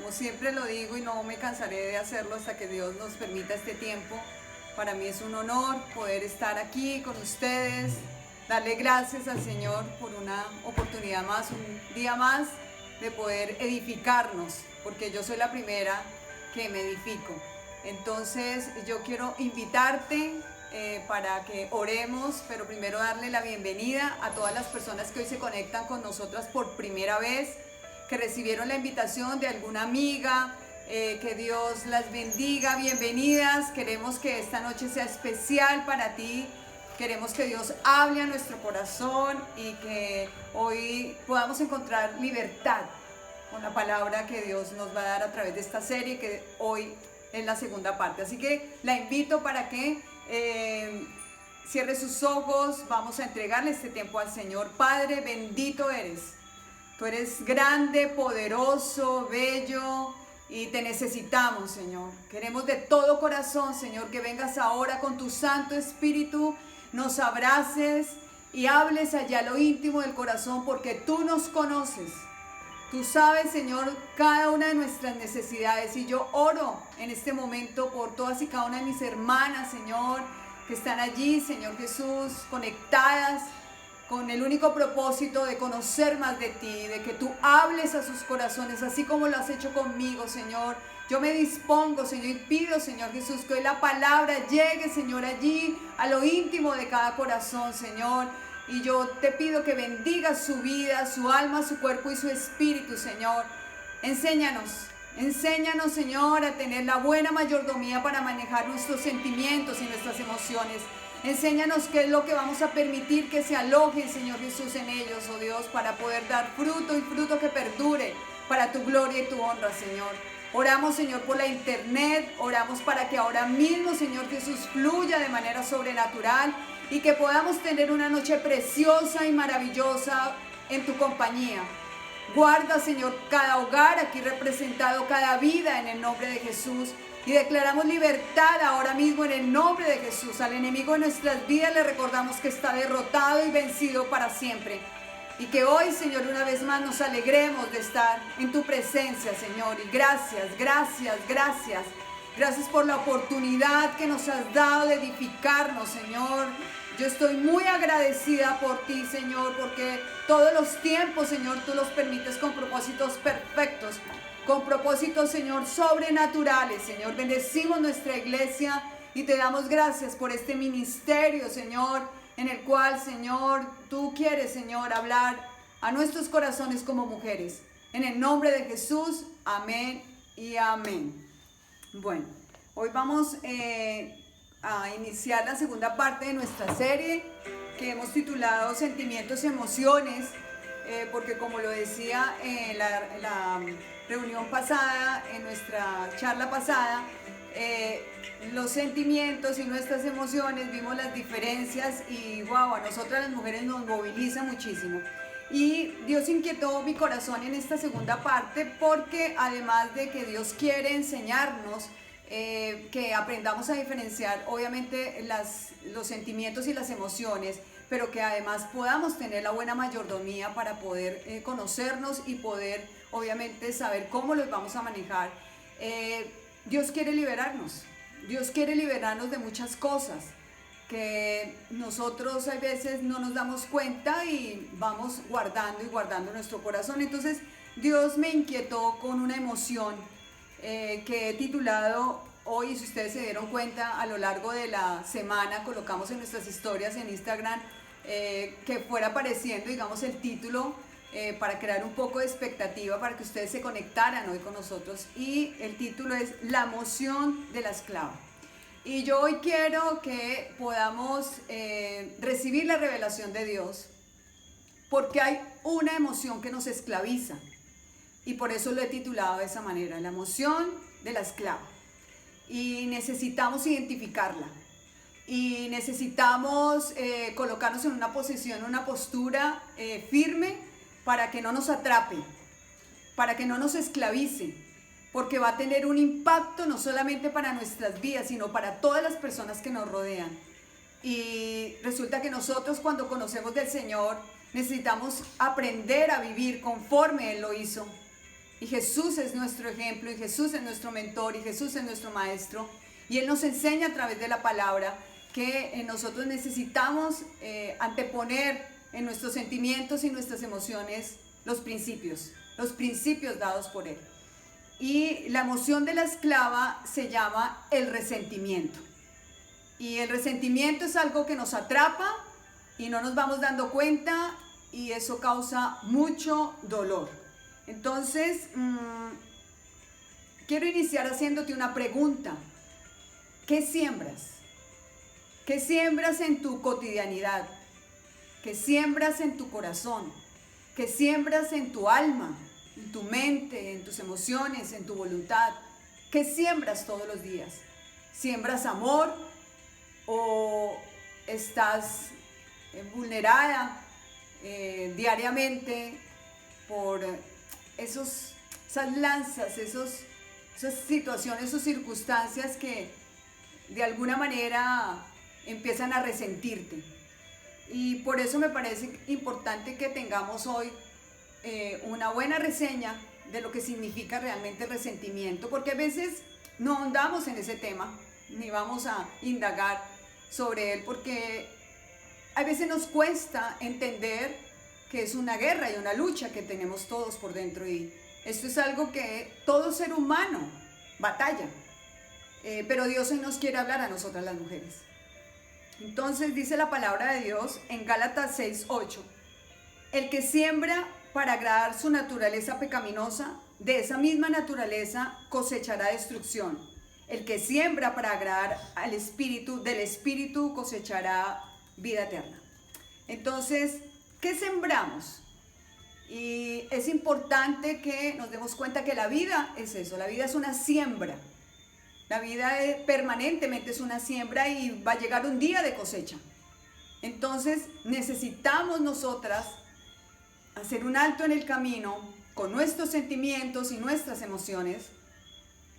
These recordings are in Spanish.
como siempre lo digo y no me cansaré de hacerlo hasta que Dios nos permita este tiempo. Para mí es un honor poder estar aquí con ustedes, darle gracias al Señor por una oportunidad más, un día más de poder edificarnos, porque yo soy la primera que me edifico. Entonces yo quiero invitarte para que oremos, pero primero darle la bienvenida a todas las personas que hoy se conectan con nosotras por primera vez, que recibieron la invitación de alguna amiga, que Dios las bendiga, bienvenidas. Queremos que esta noche sea especial para ti, queremos que Dios hable a nuestro corazón y que hoy podamos encontrar libertad con la palabra que Dios nos va a dar a través de esta serie, que hoy es la segunda parte. Así que la invito para que cierre sus ojos. Vamos a entregarle este tiempo al Señor. Padre, bendito eres. Tú eres grande, poderoso, bello y te necesitamos, Señor. Queremos de todo corazón, Señor, que vengas ahora con tu Santo Espíritu, nos abraces y hables allá a lo íntimo del corazón, porque tú nos conoces. Tú sabes, Señor, cada una de nuestras necesidades, y yo oro en este momento por todas y cada una de mis hermanas, Señor, que están allí, Señor Jesús, conectadas con el único propósito de conocer más de ti, de que tú hables a sus corazones, así como lo has hecho conmigo, Señor. Yo me dispongo, Señor, y pido, Señor Jesús, que hoy la palabra llegue, Señor, allí a lo íntimo de cada corazón, Señor. Y yo te pido que bendigas su vida, su alma, su cuerpo y su espíritu, Señor. Enséñanos, Señor, a tener la buena mayordomía para manejar nuestros sentimientos y nuestras emociones. Enséñanos qué es lo que vamos a permitir que se alojen, Señor Jesús, en ellos, oh Dios, para poder dar fruto y fruto que perdure para tu gloria y tu honra, Señor. Oramos, Señor, por la internet, oramos para que ahora mismo, Señor Jesús, fluya de manera sobrenatural y que podamos tener una noche preciosa y maravillosa en tu compañía. Guarda, Señor, cada hogar aquí representado, cada vida en el nombre de Jesús. Y declaramos libertad ahora mismo en el nombre de Jesús. Al enemigo de nuestras vidas le recordamos que está derrotado y vencido para siempre. Y que hoy, Señor, una vez más nos alegremos de estar en tu presencia, Señor. Y gracias, gracias, gracias. Gracias por la oportunidad que nos has dado de edificarnos, Señor. Yo estoy muy agradecida por ti, Señor, porque todos los tiempos, Señor, tú los permites con propósitos perfectos, con propósitos, Señor, sobrenaturales, Señor. Bendecimos nuestra iglesia y te damos gracias por este ministerio, Señor, en el cual, Señor, tú quieres, Señor, hablar a nuestros corazones como mujeres. En el nombre de Jesús, amén y amén. Bueno, hoy vamos a iniciar la segunda parte de nuestra serie que hemos titulado Sentimientos y Emociones, porque como lo decía en la reunión pasada, en nuestra charla pasada, los sentimientos y nuestras emociones, vimos las diferencias y wow, a nosotras las mujeres nos moviliza muchísimo. Y Dios inquietó mi corazón en esta segunda parte porque además de que Dios quiere enseñarnos que aprendamos a diferenciar obviamente los sentimientos y las emociones, pero que además podamos tener la buena mayordomía para poder conocernos y poder obviamente saber cómo los vamos a manejar. Dios quiere liberarnos de muchas cosas que nosotros a veces no nos damos cuenta y vamos guardando y guardando nuestro corazón. Entonces Dios me inquietó con una emoción que he titulado hoy, si ustedes se dieron cuenta, a lo largo de la semana colocamos en nuestras historias en Instagram que fuera apareciendo, digamos, el título para crear un poco de expectativa para que ustedes se conectaran hoy con nosotros, y el título es La emoción de la esclava. Y yo hoy quiero que podamos recibir la revelación de Dios, porque hay una emoción que nos esclaviza. Y por eso lo he titulado de esa manera, la emoción de la esclava. Y necesitamos identificarla. Y necesitamos colocarnos en una posición, una postura firme para que no nos atrape, para que no nos esclavice. Porque va a tener un impacto no solamente para nuestras vidas, sino para todas las personas que nos rodean. Y resulta que nosotros, cuando conocemos del Señor, necesitamos aprender a vivir conforme Él lo hizo. Y Jesús es nuestro ejemplo, y Jesús es nuestro mentor, y Jesús es nuestro maestro. Y Él nos enseña a través de la palabra que nosotros necesitamos anteponer en nuestros sentimientos y nuestras emociones los principios dados por Él. Y la emoción de la esclava se llama el resentimiento. Y el resentimiento es algo que nos atrapa y no nos vamos dando cuenta, y eso causa mucho dolor. Entonces, quiero iniciar haciéndote una pregunta. ¿Qué siembras? ¿Qué siembras en tu cotidianidad? ¿Qué siembras en tu corazón? ¿Qué siembras en tu alma, en tu mente, en tus emociones, en tu voluntad? ¿Qué siembras todos los días? ¿Siembras amor o estás vulnerada diariamente por esas lanzas, esas situaciones o circunstancias que de alguna manera empiezan a resentirte? Y por eso me parece importante que tengamos hoy una buena reseña de lo que significa realmente el resentimiento, porque a veces no ahondamos en ese tema, ni vamos a indagar sobre él, porque a veces nos cuesta entender que es una guerra y una lucha que tenemos todos por dentro, y esto es algo que todo ser humano batalla, pero Dios hoy nos quiere hablar a nosotras las mujeres. Entonces dice la palabra de Dios en Gálatas 6:8, el que siembra para agradar su naturaleza pecaminosa, de esa misma naturaleza cosechará destrucción. El que siembra para agradar al Espíritu, del Espíritu cosechará vida eterna. Entonces, ¿qué sembramos? Y es importante que nos demos cuenta que la vida es eso, la vida es una siembra. La vida permanentemente es una siembra y va a llegar un día de cosecha. Entonces necesitamos nosotras hacer un alto en el camino con nuestros sentimientos y nuestras emociones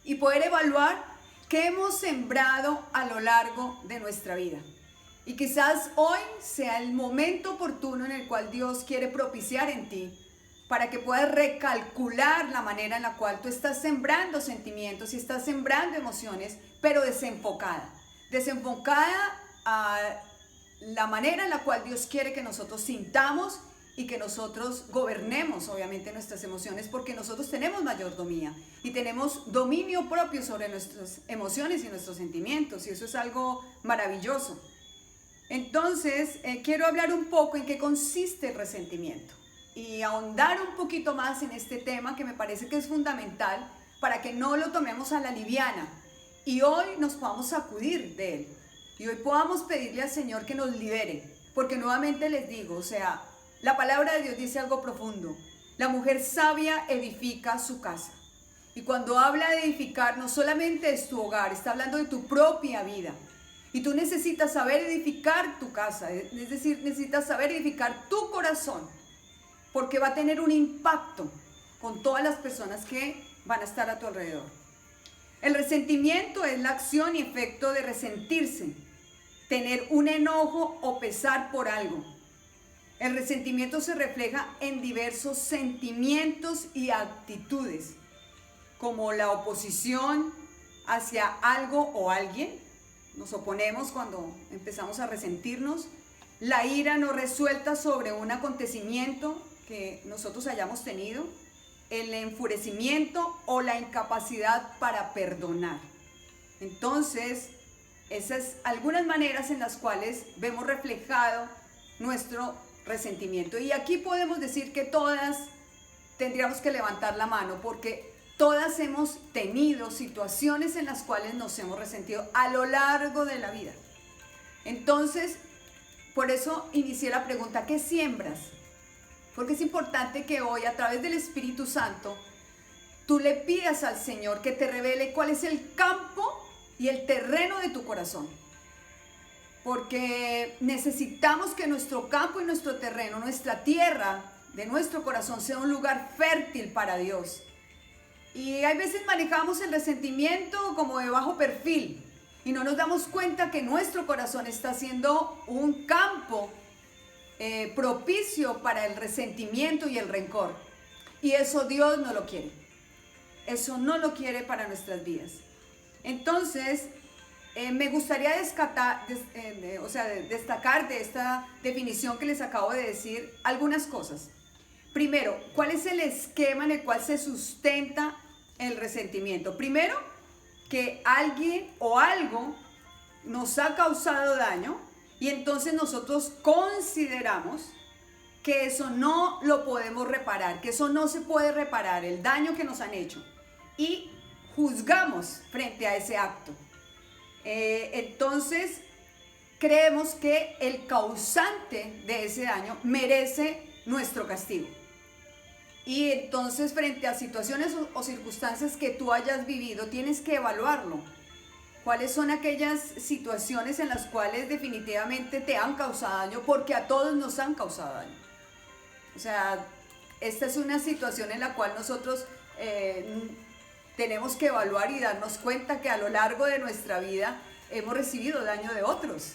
y poder evaluar qué hemos sembrado a lo largo de nuestra vida. Y quizás hoy sea el momento oportuno en el cual Dios quiere propiciar en ti para que puedas recalcular la manera en la cual tú estás sembrando sentimientos y estás sembrando emociones, pero desenfocada a la manera en la cual Dios quiere que nosotros sintamos y que nosotros gobernemos obviamente nuestras emociones, porque nosotros tenemos mayordomía y tenemos dominio propio sobre nuestras emociones y nuestros sentimientos, y eso es algo maravilloso. Entonces, quiero hablar un poco en qué consiste el resentimiento y ahondar un poquito más en este tema que me parece que es fundamental para que no lo tomemos a la liviana y hoy nos podamos sacudir de él y hoy podamos pedirle al Señor que nos libere, porque nuevamente les digo, o sea, la palabra de Dios dice algo profundo: la mujer sabia edifica su casa. Y cuando habla de edificar, no solamente es tu hogar, está hablando de tu propia vida. Y tú necesitas saber edificar tu casa, es decir, necesitas saber edificar tu corazón, porque va a tener un impacto con todas las personas que van a estar a tu alrededor. El resentimiento es la acción y efecto de resentirse, tener un enojo o pesar por algo. El resentimiento se refleja en diversos sentimientos y actitudes, como la oposición hacia algo o alguien. Nos oponemos cuando empezamos a resentirnos. La ira no resuelta sobre un acontecimiento que nosotros hayamos tenido. El enfurecimiento o la incapacidad para perdonar. Entonces, esas algunas maneras en las cuales vemos reflejado nuestro resentimiento. Y aquí podemos decir que todas tendríamos que levantar la mano, porque todas hemos tenido situaciones en las cuales nos hemos resentido a lo largo de la vida. Entonces, por eso inicié la pregunta: ¿qué siembras? Porque es importante que hoy, a través del Espíritu Santo, tú le pidas al Señor que te revele cuál es el campo y el terreno de tu corazón. Porque necesitamos que nuestro campo y nuestro terreno, nuestra tierra de nuestro corazón, sea un lugar fértil para Dios. Y hay veces manejamos el resentimiento como de bajo perfil y no nos damos cuenta que nuestro corazón está siendo un campo propicio para el resentimiento y el rencor. Y eso Dios no lo quiere. eso no lo quiere para nuestras vidas. Entonces, me gustaría destacar de esta definición que les acabo de decir algunas cosas. Primero, ¿cuál es el esquema en el cual se sustenta el resentimiento? Primero, que alguien o algo nos ha causado daño y entonces nosotros consideramos que eso no lo podemos reparar, que eso no se puede reparar, el daño que nos han hecho, y juzgamos frente a ese acto. Entonces creemos que el causante de ese daño merece nuestro castigo. Y entonces frente a situaciones o circunstancias que tú hayas vivido, tienes que evaluarlo. ¿Cuáles son aquellas situaciones en las cuales definitivamente te han causado daño? Porque a todos nos han causado daño. O sea, esta es una situación en la cual nosotros tenemos que evaluar y darnos cuenta que a lo largo de nuestra vida hemos recibido daño de otros.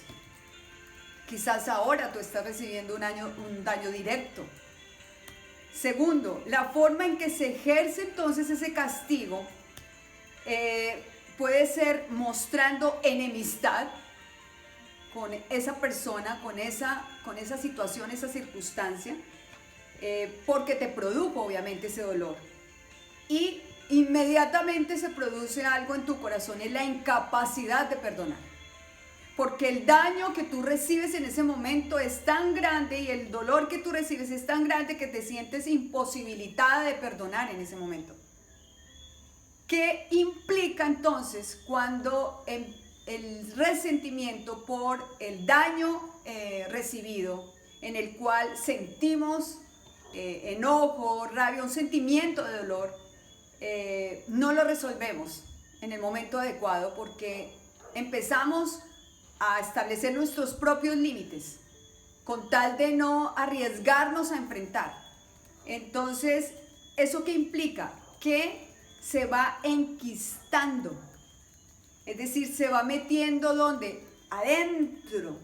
Quizás ahora tú estás recibiendo un daño directo. Segundo, la forma en que se ejerce entonces ese castigo puede ser mostrando enemistad con esa persona, con esa situación, esa circunstancia, porque te produjo obviamente ese dolor. Y inmediatamente se produce algo en tu corazón, es la incapacidad de perdonar. Porque el daño que tú recibes en ese momento es tan grande y el dolor que tú recibes es tan grande que te sientes imposibilitada de perdonar en ese momento. ¿Qué implica entonces cuando el resentimiento por el daño recibido, en el cual sentimos enojo, rabia, un sentimiento de dolor, no lo resolvemos en el momento adecuado porque empezamos a establecer nuestros propios límites con tal de no arriesgarnos a enfrentar? Entonces, ¿eso qué implica? Que se va enquistando, es decir, se va metiendo donde, adentro,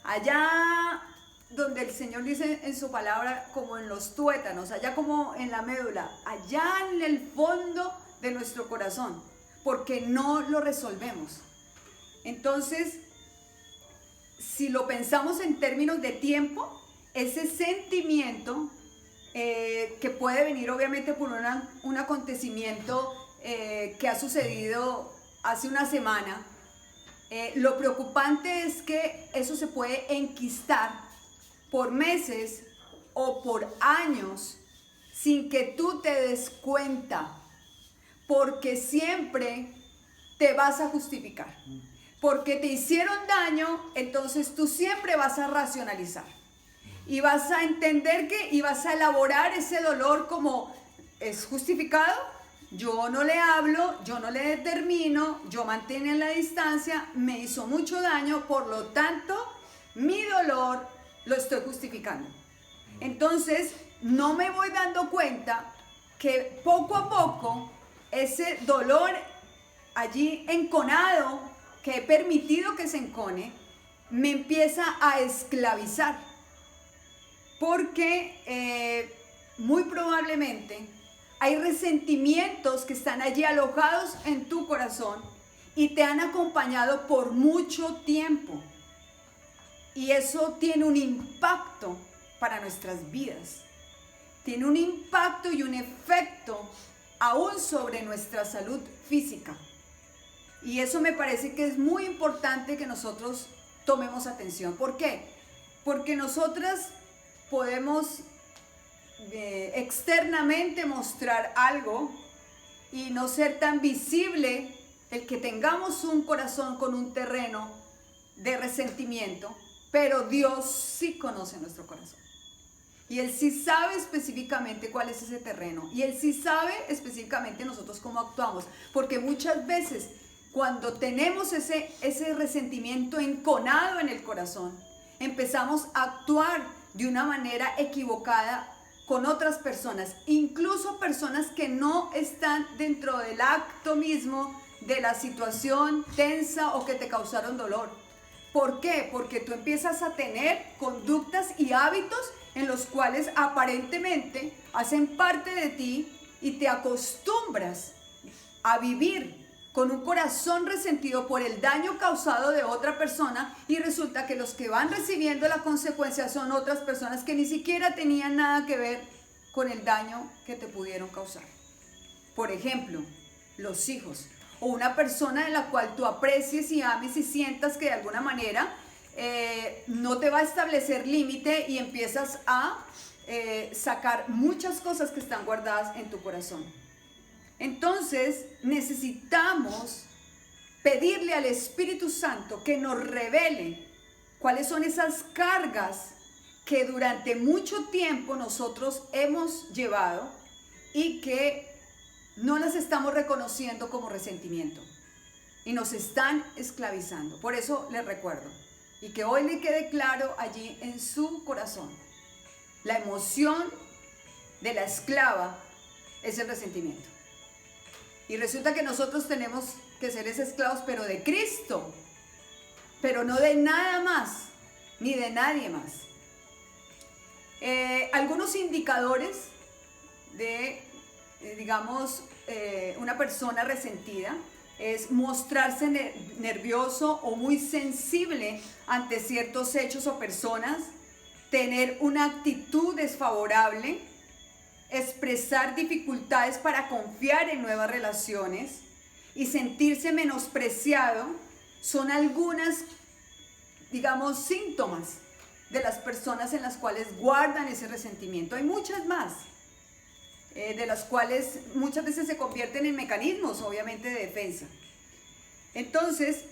allá donde el Señor dice en su palabra, como en los tuétanos, allá como en la médula, allá en el fondo de nuestro corazón, porque no lo resolvemos. Entonces, si lo pensamos en términos de tiempo, ese sentimiento que puede venir obviamente por un acontecimiento que ha sucedido hace una semana, lo preocupante es que eso se puede enquistar por meses o por años sin que tú te des cuenta, porque siempre te vas a justificar. Porque te hicieron daño, entonces tú siempre vas a racionalizar. Y vas a entender y vas a elaborar ese dolor como es justificado. Yo no le hablo, yo no le determino, yo mantengo la distancia, me hizo mucho daño, por lo tanto, mi dolor lo estoy justificando. Entonces, no me voy dando cuenta que poco a poco ese dolor allí enconado, que he permitido que se encone, me empieza a esclavizar. Porque muy probablemente hay resentimientos que están allí alojados en tu corazón y te han acompañado por mucho tiempo. Y eso tiene un impacto para nuestras vidas. Tiene un impacto y un efecto aún sobre nuestra salud física. Y eso me parece que es muy importante que nosotros tomemos atención. ¿Por qué? Porque nosotras podemos externamente mostrar algo y no ser tan visible el que tengamos un corazón con un terreno de resentimiento, pero Dios sí conoce nuestro corazón. Y Él sí sabe específicamente cuál es ese terreno. Y Él sí sabe específicamente nosotros cómo actuamos. Porque muchas veces cuando tenemos ese resentimiento enconado en el corazón, empezamos a actuar de una manera equivocada con otras personas, incluso personas que no están dentro del acto mismo de la situación tensa o que te causaron dolor. ¿Por qué? Porque tú empiezas a tener conductas y hábitos en los cuales aparentemente hacen parte de ti, y te acostumbras a vivir con un corazón resentido por el daño causado de otra persona, y resulta que los que van recibiendo la consecuencia son otras personas que ni siquiera tenían nada que ver con el daño que te pudieron causar. Por ejemplo, los hijos, o una persona en la cual tú aprecies y ames y sientas que de alguna manera no te va a establecer límite, y empiezas a sacar muchas cosas que están guardadas en tu corazón. Entonces necesitamos pedirle al Espíritu Santo que nos revele cuáles son esas cargas que durante mucho tiempo nosotros hemos llevado y que no las estamos reconociendo como resentimiento y nos están esclavizando. Por eso les recuerdo, y que hoy le quede claro allí en su corazón, la emoción de la esclava es el resentimiento. Y resulta que nosotros tenemos que ser esos esclavos, pero de Cristo, pero no de nada más, ni de nadie más. Algunos indicadores de, digamos, una persona resentida es mostrarse nervioso o muy sensible ante ciertos hechos o personas, tener una actitud desfavorable, expresar dificultades para confiar en nuevas relaciones y sentirse menospreciado. Son algunas, digamos, síntomas de las personas en las cuales guardan ese resentimiento. Hay muchas más, de las cuales muchas veces se convierten en mecanismos, obviamente, de defensa. Entonces,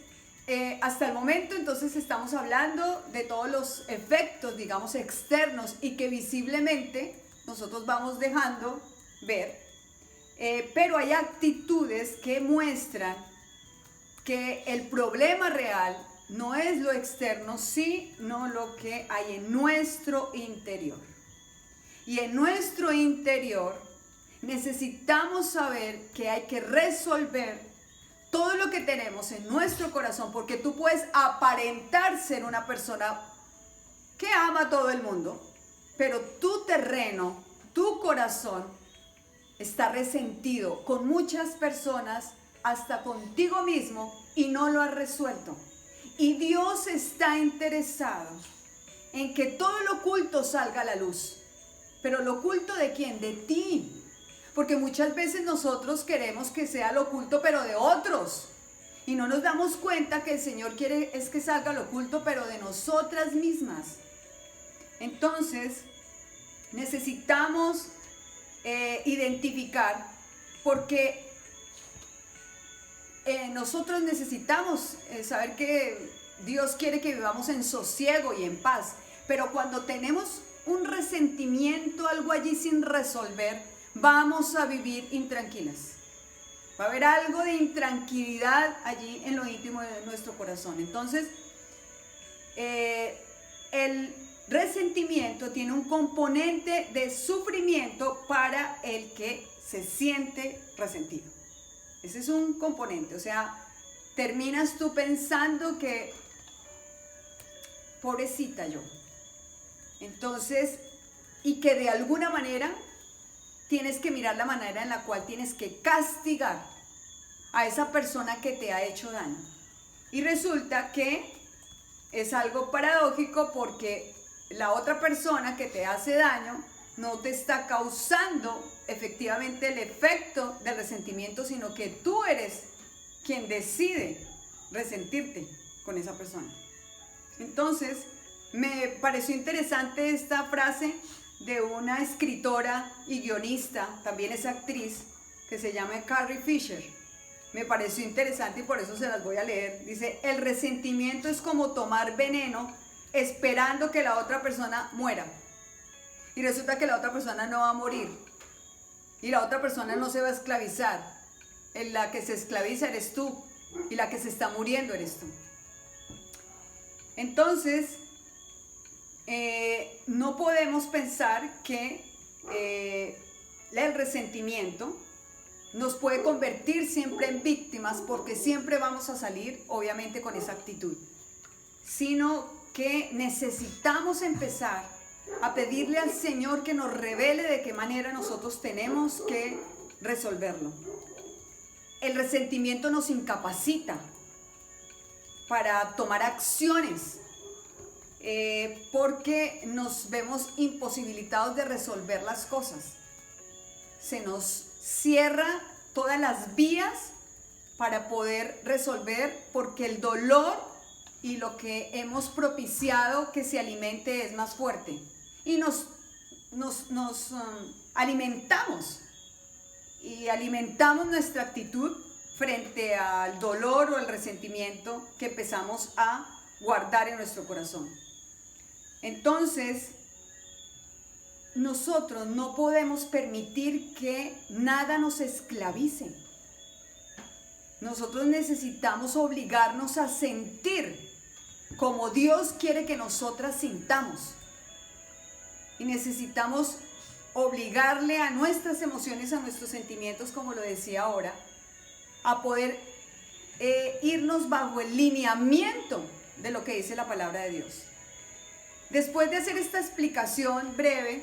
hasta el momento, entonces, estamos hablando de todos los efectos, digamos, externos y que visiblemente nosotros vamos dejando ver, pero hay actitudes que muestran que el problema real no es lo externo, sino lo que hay en nuestro interior. Y en nuestro interior necesitamos saber que hay que resolver todo lo que tenemos en nuestro corazón, porque tú puedes aparentar ser una persona que ama a todo el mundo, pero tu terreno, tu corazón está resentido con muchas personas, hasta contigo mismo, y no lo has resuelto. Y Dios está interesado en que todo lo oculto salga a la luz. ¿Pero lo oculto de quién? De ti. Porque muchas veces nosotros queremos que sea lo oculto, pero de otros. Y no nos damos cuenta que el Señor quiere es que salga lo oculto, pero de nosotras mismas. Entonces, necesitamos identificar, porque nosotros necesitamos saber que Dios quiere que vivamos en sosiego y en paz, pero cuando tenemos un resentimiento, algo allí sin resolver, vamos a vivir intranquilas. Va a haber algo de intranquilidad allí en lo íntimo de nuestro corazón. Entonces, el resentimiento tiene un componente de sufrimiento para el que se siente resentido. Ese es un componente, o sea, terminas tú pensando que, pobrecita yo. Entonces, y que de alguna manera tienes que mirar la manera en la cual tienes que castigar a esa persona que te ha hecho daño. Y resulta que es algo paradójico, porque la otra persona que te hace daño no te está causando efectivamente el efecto del resentimiento, sino que tú eres quien decide resentirte con esa persona. Entonces, me pareció interesante esta frase de una escritora y guionista, también es actriz, que se llama Carrie Fisher. Me pareció interesante y por eso se las voy a leer. Dice: el resentimiento es como tomar veneno esperando que la otra persona muera. Y resulta que la otra persona no va a morir. Y la otra persona no se va a esclavizar. En la que se esclaviza eres tú. Y la que se está muriendo eres tú. Entonces, no podemos pensar que el resentimiento nos puede convertir siempre en víctimas, porque siempre vamos a salir, obviamente, con esa actitud. Sino que necesitamos empezar a pedirle al Señor que nos revele de qué manera nosotros tenemos que resolverlo. El resentimiento nos incapacita para tomar acciones porque nos vemos imposibilitados de resolver las cosas. Se nos cierra todas las vías para poder resolver porque el dolor y lo que hemos propiciado que se alimente es más fuerte. Y nos alimentamos y alimentamos nuestra actitud frente al dolor o al resentimiento que empezamos a guardar en nuestro corazón. Entonces, nosotros no podemos permitir que nada nos esclavice. Nosotros necesitamos obligarnos a sentir como Dios quiere que nosotras sintamos. Y necesitamos obligarle a nuestras emociones, a nuestros sentimientos, como lo decía ahora, a poder irnos bajo el lineamiento de lo que dice la palabra de Dios. Después de hacer esta explicación breve,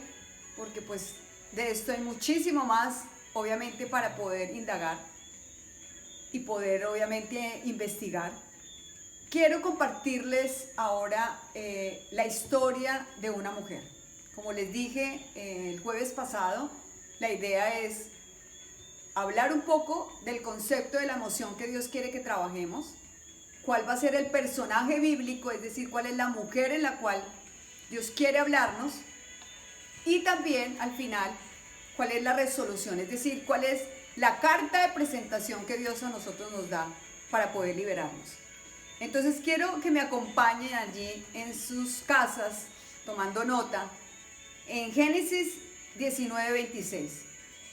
porque pues de esto hay muchísimo más, obviamente, para poder indagar y poder obviamente investigar, quiero compartirles ahora la historia de una mujer. Como les dije el jueves pasado, la idea es hablar un poco del concepto de la emoción que Dios quiere que trabajemos, cuál va a ser el personaje bíblico, es decir, cuál es la mujer en la cual Dios quiere hablarnos, y también al final cuál es la resolución, es decir, cuál es la carta de presentación que Dios a nosotros nos da para poder liberarnos. Entonces quiero que me acompañen allí en sus casas, tomando nota, en Génesis 19:26.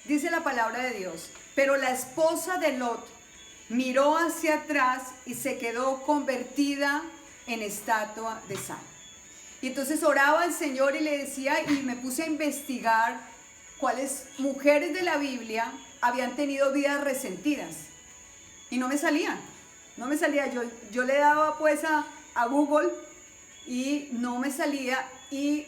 Dice la palabra de Dios: pero la esposa de Lot miró hacia atrás y se quedó convertida en estatua de sal. Y entonces oraba al Señor y le decía, y me puse a investigar cuáles mujeres de la Biblia habían tenido vidas resentidas. Y no me salía. Yo le daba pues a Google y no me salía. Y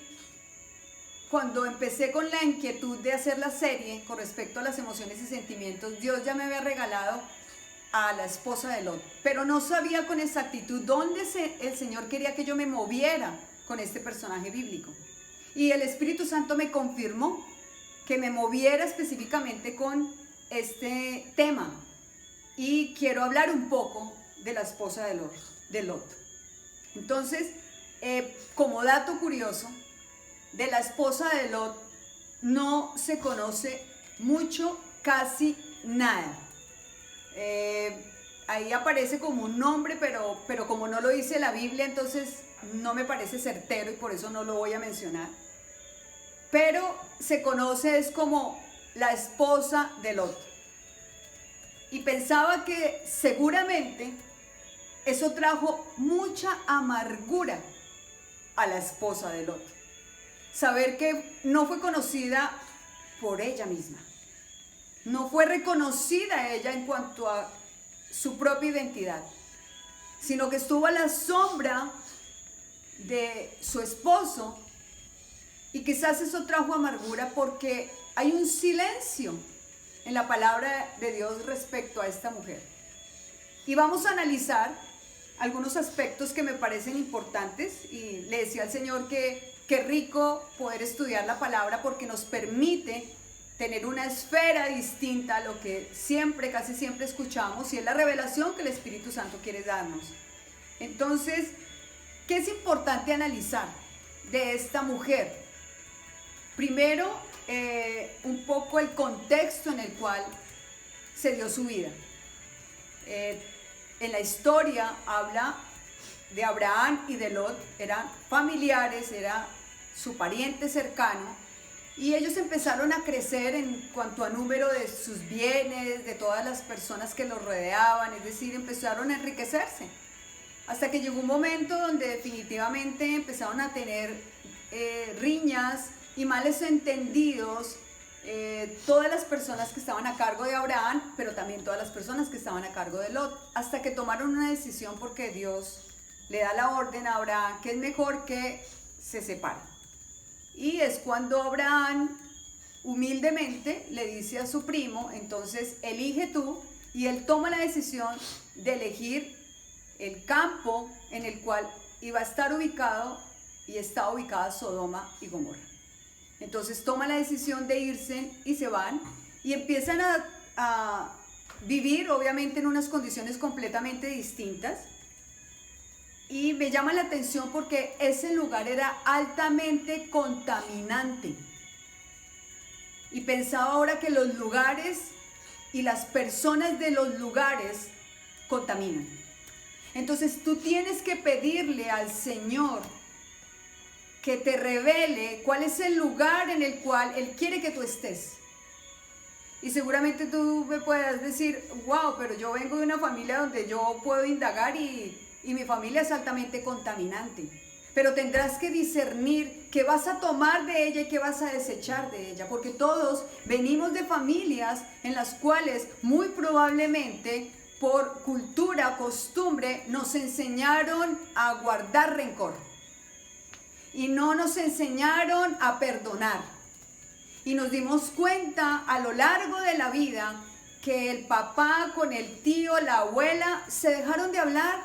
cuando empecé con la inquietud de hacer la serie con respecto a las emociones y sentimientos, Dios ya me había regalado a la esposa de Lot, pero no sabía con exactitud dónde el Señor quería que yo me moviera con este personaje bíblico. Y el Espíritu Santo me confirmó que me moviera específicamente con este tema. Y quiero hablar un poco de la esposa de Lot. Entonces, como dato curioso, de la esposa de Lot no se conoce mucho, casi nada. Ahí aparece como un nombre, pero como no lo dice la Biblia, entonces no me parece certero y por eso no lo voy a mencionar. Pero se conoce es como la esposa de Lot. Y pensaba que seguramente eso trajo mucha amargura a la esposa de Lot. Saber que no fue conocida por ella misma. No fue reconocida ella en cuanto a su propia identidad, sino que estuvo a la sombra de su esposo, y quizás eso trajo amargura porque hay un silencio en la palabra de Dios respecto a esta mujer. Y vamos a analizar algunos aspectos que me parecen importantes, y le decía al Señor que qué rico poder estudiar la palabra porque nos permite tener una esfera distinta a lo que casi siempre escuchamos, y es la revelación que el Espíritu Santo quiere darnos. Entonces, ¿qué es importante analizar de esta mujer? Primero, un poco el contexto en el cual se dio su vida. En la historia habla de Abraham y de Lot, eran familiares, era su pariente cercano, y ellos empezaron a crecer en cuanto a número de sus bienes, de todas las personas que los rodeaban, es decir, empezaron a enriquecerse, hasta que llegó un momento donde definitivamente empezaron a tener riñas y males entendidos, todas las personas que estaban a cargo de Abraham, pero también todas las personas que estaban a cargo de Lot, hasta que tomaron una decisión porque Dios le da la orden a Abraham que es mejor que se separen. Y es cuando Abraham humildemente le dice a su primo, entonces elige tú, y él toma la decisión de elegir el campo en el cual iba a estar ubicado, y está ubicada Sodoma y Gomorra. Entonces toma la decisión de irse y se van y empiezan a vivir obviamente en unas condiciones completamente distintas. Y me llama la atención porque ese lugar era altamente contaminante. Y pensaba ahora que los lugares y las personas de los lugares contaminan. Entonces tú tienes que pedirle al Señor que te revele cuál es el lugar en el cual Él quiere que tú estés. Y seguramente tú me puedas decir, wow, pero yo vengo de una familia donde yo puedo indagar y mi familia es altamente contaminante. Pero tendrás que discernir qué vas a tomar de ella y qué vas a desechar de ella. Porque todos venimos de familias en las cuales muy probablemente por cultura, costumbre, nos enseñaron a guardar rencor. Y no nos enseñaron a perdonar. Y nos dimos cuenta a lo largo de la vida que el papá con el tío, la abuela, se dejaron de hablar.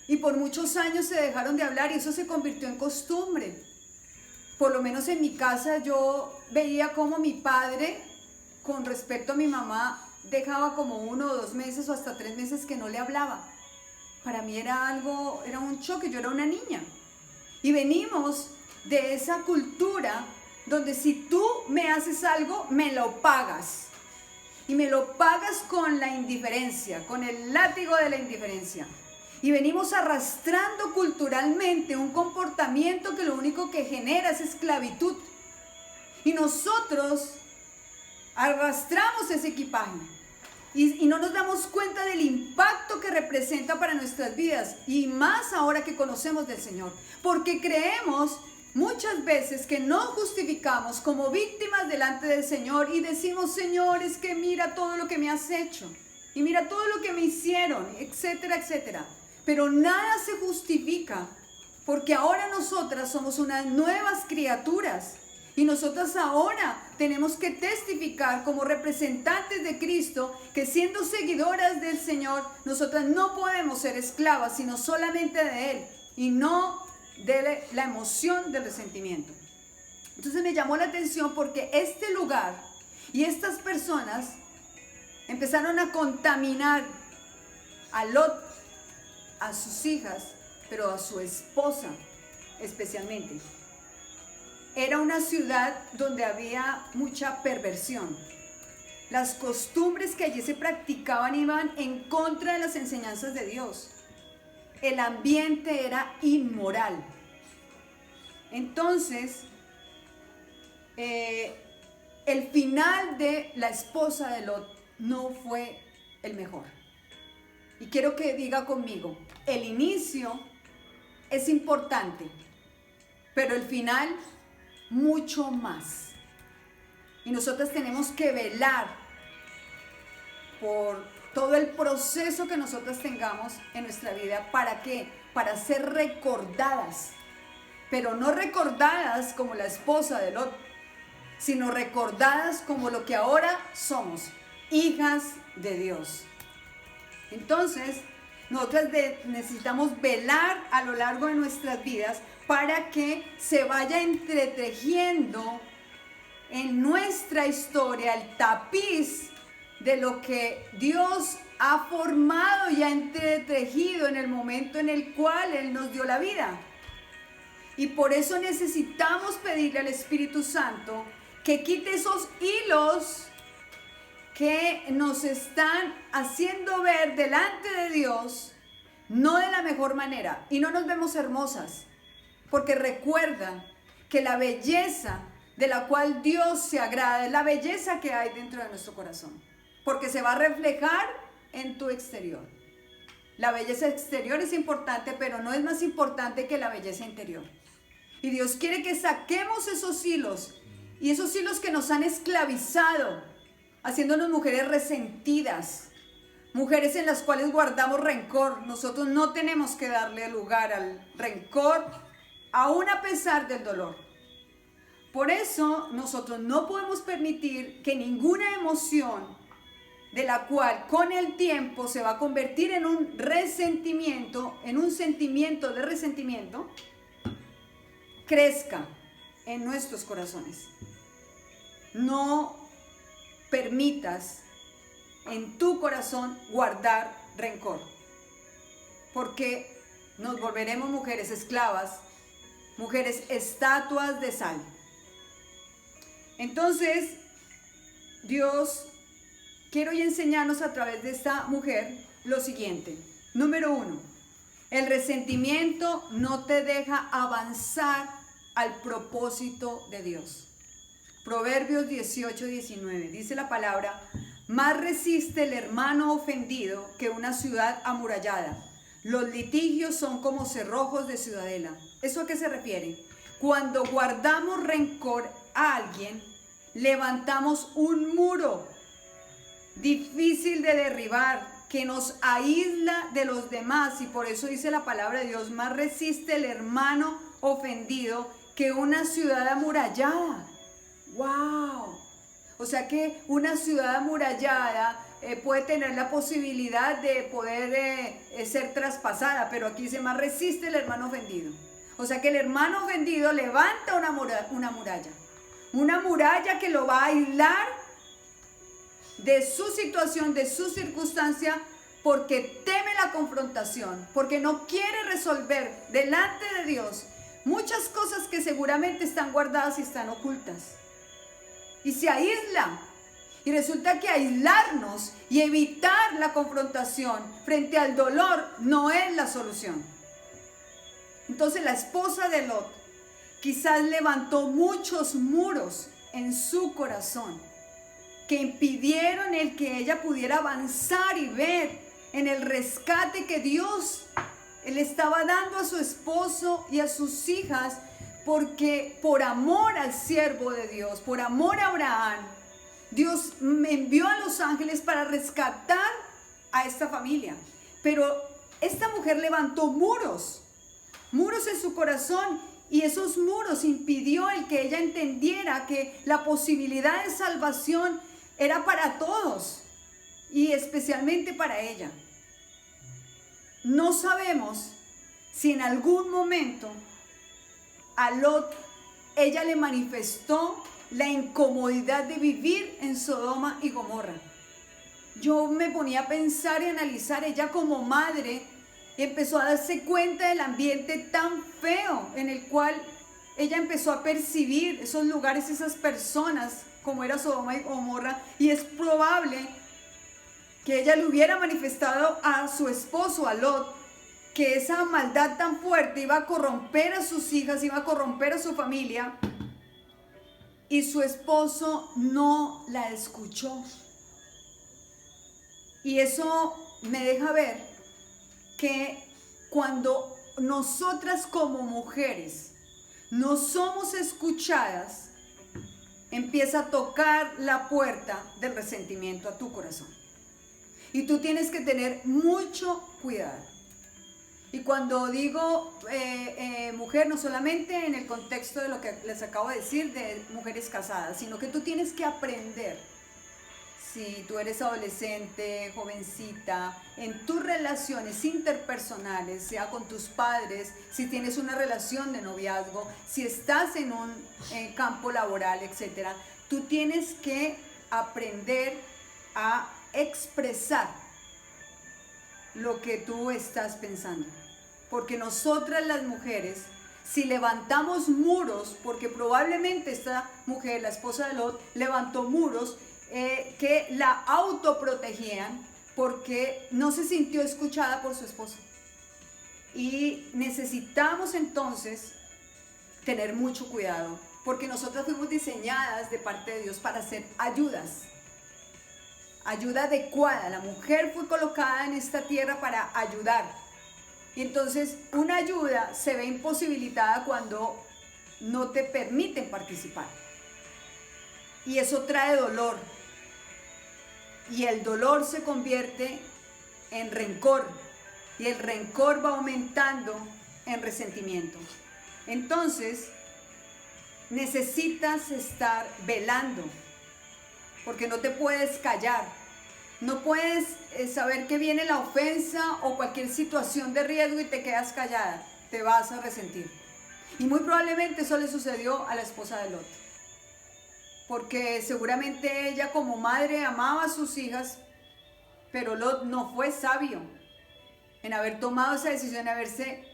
Y por muchos años se dejaron de hablar y eso se convirtió en costumbre. Por lo menos en mi casa yo veía como mi padre, con respecto a mi mamá, dejaba como 1 o 2 meses o hasta 3 meses que no le hablaba. Para mí era un choque, yo era una niña. Y venimos de esa cultura donde si tú me haces algo, me lo pagas. Y me lo pagas con la indiferencia, con el látigo de la indiferencia. Y venimos arrastrando culturalmente un comportamiento que lo único que genera es esclavitud. Y nosotros arrastramos ese equipaje. Y no nos damos cuenta del impacto que representa para nuestras vidas. Y más ahora que conocemos del Señor. Porque creemos muchas veces que nos justificamos como víctimas delante del Señor. Y decimos, Señor, es que mira todo lo que me has hecho. Y mira todo lo que me hicieron, etcétera, etcétera. Pero nada se justifica. Porque ahora nosotras somos unas nuevas criaturas. Y nosotras ahora tenemos que testificar como representantes de Cristo que siendo seguidoras del Señor, nosotras no podemos ser esclavas, sino solamente de Él y no de la emoción del resentimiento. Entonces me llamó la atención porque este lugar y estas personas empezaron a contaminar a Lot, a sus hijas, pero a su esposa especialmente. Era una ciudad donde había mucha perversión. Las costumbres que allí se practicaban iban en contra de las enseñanzas de Dios. El ambiente era inmoral. Entonces, el final de la esposa de Lot no fue el mejor. Y quiero que diga conmigo, el inicio es importante, pero el final mucho más. Y nosotras tenemos que velar por todo el proceso que nosotras tengamos en nuestra vida. ¿Para qué? Para ser recordadas, pero no recordadas como la esposa de Lot, sino recordadas como lo que ahora somos, hijas de Dios. Entonces, nosotras necesitamos velar a lo largo de nuestras vidas para que se vaya entretejiendo en nuestra historia el tapiz de lo que Dios ha formado y ha entretejido en el momento en el cual Él nos dio la vida. Y por eso necesitamos pedirle al Espíritu Santo que quite esos hilos que nos están haciendo ver delante de Dios no de la mejor manera. Y no nos vemos hermosas, porque recuerda que la belleza de la cual Dios se agrada es la belleza que hay dentro de nuestro corazón, porque se va a reflejar en tu exterior. La belleza exterior es importante, pero no es más importante que la belleza interior. Y Dios quiere que saquemos esos hilos, y esos hilos que nos han esclavizado, haciéndonos mujeres resentidas, mujeres en las cuales guardamos rencor. Nosotros no tenemos que darle lugar al rencor, aún a pesar del dolor. Por eso nosotros no podemos permitir que ninguna emoción de la cual con el tiempo se va a convertir en un resentimiento, en un sentimiento de resentimiento, crezca en nuestros corazones. No permitas en tu corazón guardar rencor, porque nos volveremos mujeres esclavas, mujeres estatuas de sal. Entonces, Dios quiere hoy enseñarnos a través de esta mujer lo siguiente. Número 1, el resentimiento no te deja avanzar al propósito de Dios. Proverbios 18:19, dice la palabra: más resiste el hermano ofendido que una ciudad amurallada. Los litigios son como cerrojos de ciudadela. ¿Eso a qué se refiere? Cuando guardamos rencor a alguien, levantamos un muro difícil de derribar, que nos aísla de los demás, y por eso dice la palabra de Dios: más resiste el hermano ofendido que una ciudad amurallada. ¡Wow! O sea que una ciudad amurallada puede tener la posibilidad de poder ser traspasada, pero aquí dice: más resiste el hermano ofendido. O sea que el hermano ofendido levanta una muralla que lo va a aislar de su situación, de su circunstancia, porque teme la confrontación, porque no quiere resolver delante de Dios muchas cosas que seguramente están guardadas y están ocultas. Y se aísla. Y resulta que aislarnos y evitar la confrontación frente al dolor no es la solución. Entonces la esposa de Lot quizás levantó muchos muros en su corazón que impidieron el que ella pudiera avanzar y ver en el rescate que Dios le estaba dando a su esposo y a sus hijas, porque por amor al siervo de Dios, por amor a Abraham, Dios envió a los ángeles para rescatar a esta familia. Pero esta mujer levantó muros en su corazón, y esos muros impidió el que ella entendiera que la posibilidad de salvación era para todos y especialmente para ella. No sabemos si en algún momento a Lot ella le manifestó la incomodidad de vivir en Sodoma y Gomorra. Yo me ponía a pensar y analizar, ella como madre empezó a darse cuenta del ambiente tan feo en el cual ella empezó a percibir esos lugares, esas personas, como era Sodoma y Gomorra, y es probable que ella le hubiera manifestado a su esposo, a Lot, que esa maldad tan fuerte iba a corromper a sus hijas, iba a corromper a su familia, y su esposo no la escuchó. Y eso me deja ver que cuando nosotras como mujeres no somos escuchadas, empieza a tocar la puerta del resentimiento a tu corazón. Y tú tienes que tener mucho cuidado. Y cuando digo mujer, no solamente en el contexto de lo que les acabo de decir de mujeres casadas, sino que tú tienes que aprender, si tú eres adolescente, jovencita, en tus relaciones interpersonales, sea con tus padres, si tienes una relación de noviazgo, si estás en un campo laboral, etc., tú tienes que aprender a expresar lo que tú estás pensando. Porque nosotras las mujeres, si levantamos muros, porque probablemente esta mujer, la esposa de Lot, levantó muros que la autoprotegían porque no se sintió escuchada por su esposo. Y necesitamos entonces tener mucho cuidado, porque nosotras fuimos diseñadas de parte de Dios para ser ayuda adecuada. La mujer fue colocada en esta tierra para ayudar. Y entonces una ayuda se ve imposibilitada cuando no te permiten participar. Y eso trae dolor. Y el dolor se convierte en rencor. Y el rencor va aumentando en resentimiento. Entonces, necesitas estar velando, porque no te puedes callar. No puedes saber que viene la ofensa o cualquier situación de riesgo y te quedas callada. Te vas a resentir. Y muy probablemente eso le sucedió a la esposa de Lot. Porque seguramente ella como madre amaba a sus hijas, pero Lot no fue sabio en haber tomado esa decisión, haberse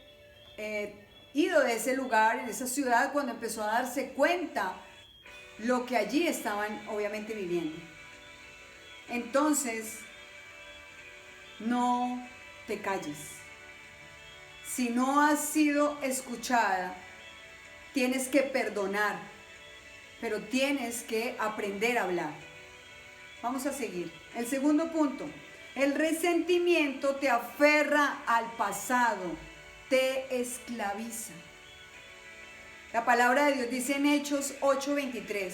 ido de ese lugar, en esa ciudad, cuando empezó a darse cuenta lo que allí estaban obviamente viviendo. Entonces, no te calles. Si no has sido escuchada, tienes que perdonar, pero tienes que aprender a hablar. Vamos a seguir. El segundo punto, el resentimiento te aferra al pasado, te esclaviza. La palabra de Dios dice en Hechos 8:23,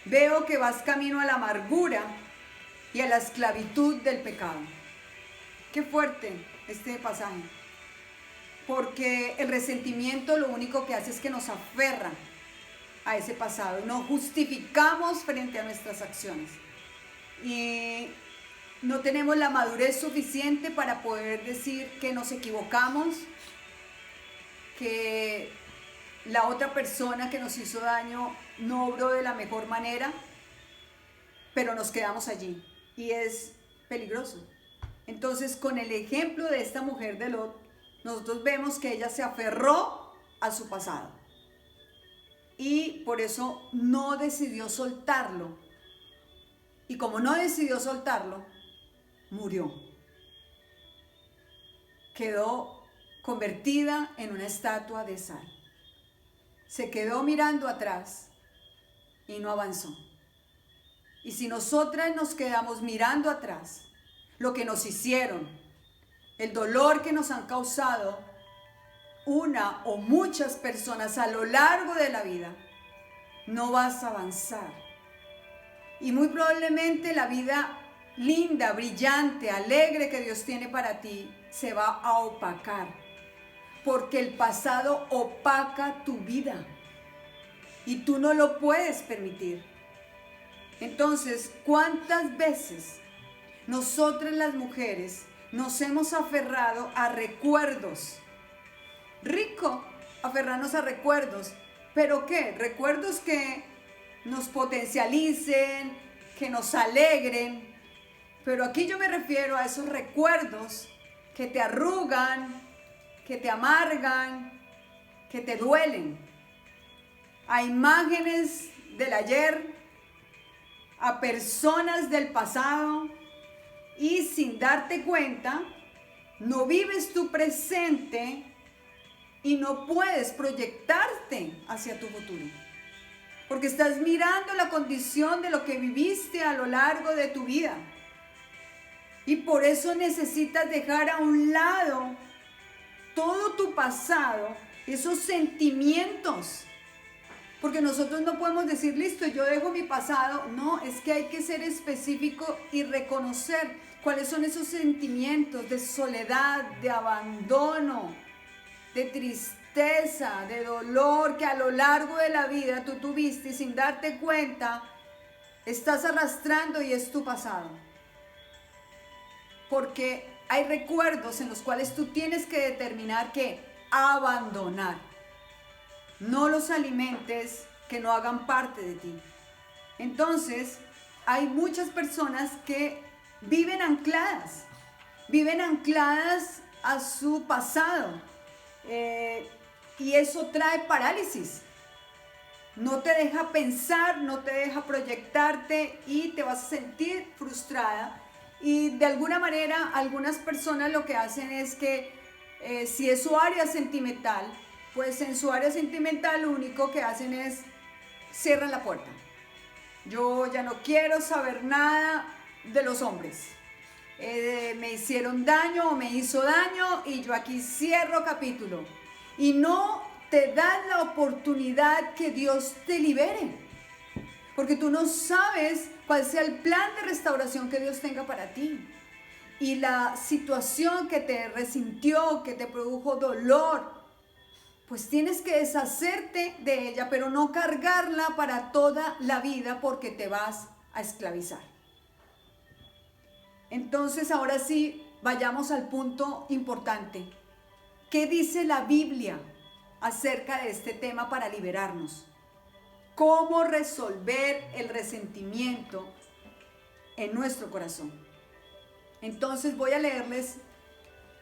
veo que vas camino a la amargura y a la esclavitud del pecado. Qué fuerte este pasaje, porque el resentimiento lo único que hace es que nos aferra a ese pasado, nos justificamos frente a nuestras acciones y no tenemos la madurez suficiente para poder decir que nos equivocamos, que la otra persona que nos hizo daño no obró de la mejor manera, pero nos quedamos allí y es peligroso. Entonces, con el ejemplo de esta mujer de Lot, nosotros vemos que ella se aferró a su pasado y por eso no decidió soltarlo. Y como no decidió soltarlo, murió. Quedó convertida en una estatua de sal. Se quedó mirando atrás y no avanzó. Y si nosotras nos quedamos mirando atrás, lo que nos hicieron, el dolor que nos han causado una o muchas personas a lo largo de la vida, no vas a avanzar. Y muy probablemente la vida linda, brillante, alegre que Dios tiene para ti se va a opacar, porque el pasado opaca tu vida y tú no lo puedes permitir. Entonces, ¿cuántas veces nosotras las mujeres nos hemos aferrado a recuerdos? Rico aferrarnos a recuerdos, pero ¿qué? Recuerdos que nos potencialicen, que nos alegren, pero aquí yo me refiero a esos recuerdos que te arrugan, que te amargan, que te duelen, a imágenes del ayer, a personas del pasado, y sin darte cuenta, no vives tu presente y no puedes proyectarte hacia tu futuro. Porque estás mirando la condición de lo que viviste a lo largo de tu vida. Y por eso necesitas dejar a un lado todo tu pasado, esos sentimientos. Porque nosotros no podemos decir, listo, yo dejo mi pasado. No, es que hay que ser específico y reconocer cuáles son esos sentimientos de soledad, de abandono, de tristeza, de dolor que a lo largo de la vida tú tuviste y sin darte cuenta estás arrastrando y es tu pasado. Porque hay recuerdos en los cuales tú tienes que determinar que abandonar. No los alimentes que no hagan parte de ti. Entonces, hay muchas personas que viven ancladas a su pasado. Y eso trae parálisis. No te deja pensar, no te deja proyectarte y te vas a sentir frustrada. Y de alguna manera, algunas personas lo que hacen es que si es su área sentimental, pues en su área sentimental lo único que hacen es cierran la puerta. Yo ya no quiero saber nada de los hombres. Me hicieron daño o me hizo daño y yo aquí cierro capítulo. Y no te dan la oportunidad que Dios te libere. Porque tú no sabes cuál sea el plan de restauración que Dios tenga para ti. Y la situación que te resintió, que te produjo dolor, pues tienes que deshacerte de ella, pero no cargarla para toda la vida porque te vas a esclavizar. Entonces, ahora sí, vayamos al punto importante. ¿Qué dice la Biblia acerca de este tema para liberarnos? ¿Cómo resolver el resentimiento en nuestro corazón? Entonces voy a leerles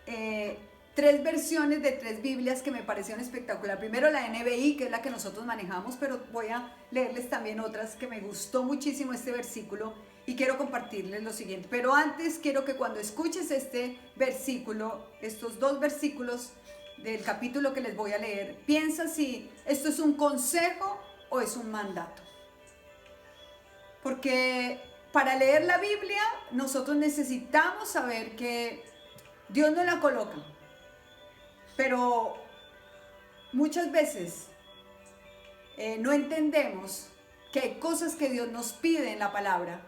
3 versiones de 3 Biblias que me parecieron espectacular. Primero la NBI, que es la que nosotros manejamos, pero voy a leerles también otras que me gustó muchísimo este versículo y quiero compartirles lo siguiente. Pero antes quiero que cuando escuches este versículo, estos 2 versículos del capítulo que les voy a leer, piensa si esto es un consejo o es un mandato. Porque para leer la Biblia nosotros necesitamos saber que Dios nos la coloca. Pero muchas veces no entendemos que hay cosas que Dios nos pide en la palabra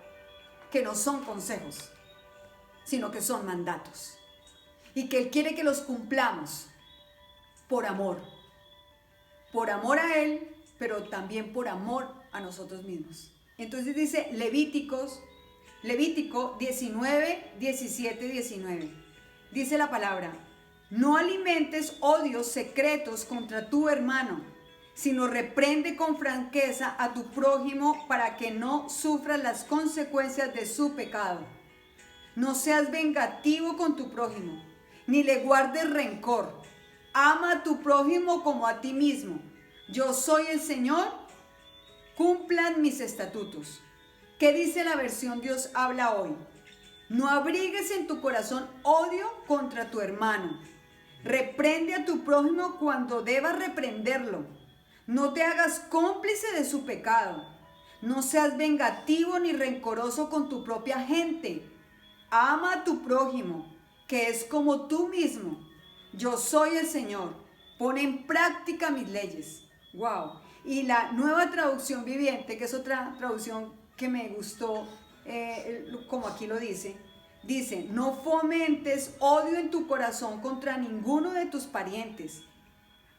que no son consejos, sino que son mandatos. Y que Él quiere que los cumplamos por amor a Él, pero también por amor a nosotros mismos. Entonces dice Levítico 19, 17, 19. Dice la palabra: no alimentes odios secretos contra tu hermano, sino reprende con franqueza a tu prójimo para que no sufras las consecuencias de su pecado. No seas vengativo con tu prójimo, ni le guardes rencor. Ama a tu prójimo como a ti mismo. Yo soy el Señor, cumplan mis estatutos. ¿Qué dice la versión Dios habla hoy? No abrigues en tu corazón odio contra tu hermano. Reprende a tu prójimo cuando debas reprenderlo. No te hagas cómplice de su pecado. No seas vengativo ni rencoroso con tu propia gente. Ama a tu prójimo, que es como tú mismo. Yo soy el Señor. Pon en práctica mis leyes. Wow. Y la Nueva Traducción Viviente, que es otra traducción que me gustó, como aquí lo dice, no fomentes odio en tu corazón contra ninguno de tus parientes.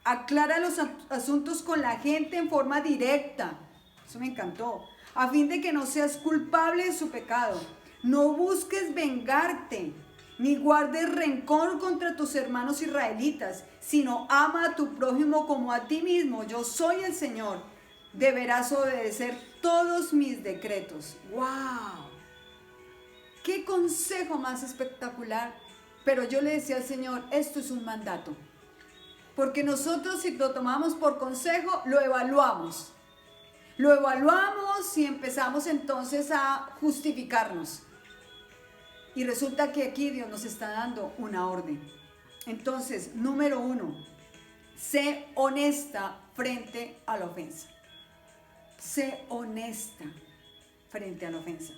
Aclara los asuntos con la gente en forma directa. Eso me encantó. A fin de que no seas culpable de su pecado. No busques vengarte, ni guardes rencor contra tus hermanos israelitas, sino ama a tu prójimo como a ti mismo. Yo soy el Señor. Deberás obedecer todos mis decretos. ¡Wow! ¡Qué consejo más espectacular! Pero yo le decía al Señor, esto es un mandato. Porque nosotros, si lo tomamos por consejo, lo evaluamos. Lo evaluamos y empezamos entonces a justificarnos. Y resulta que aquí Dios nos está dando una orden. Entonces, número 1, sé honesta frente a la ofensa. Sé honesta frente a la ofensa.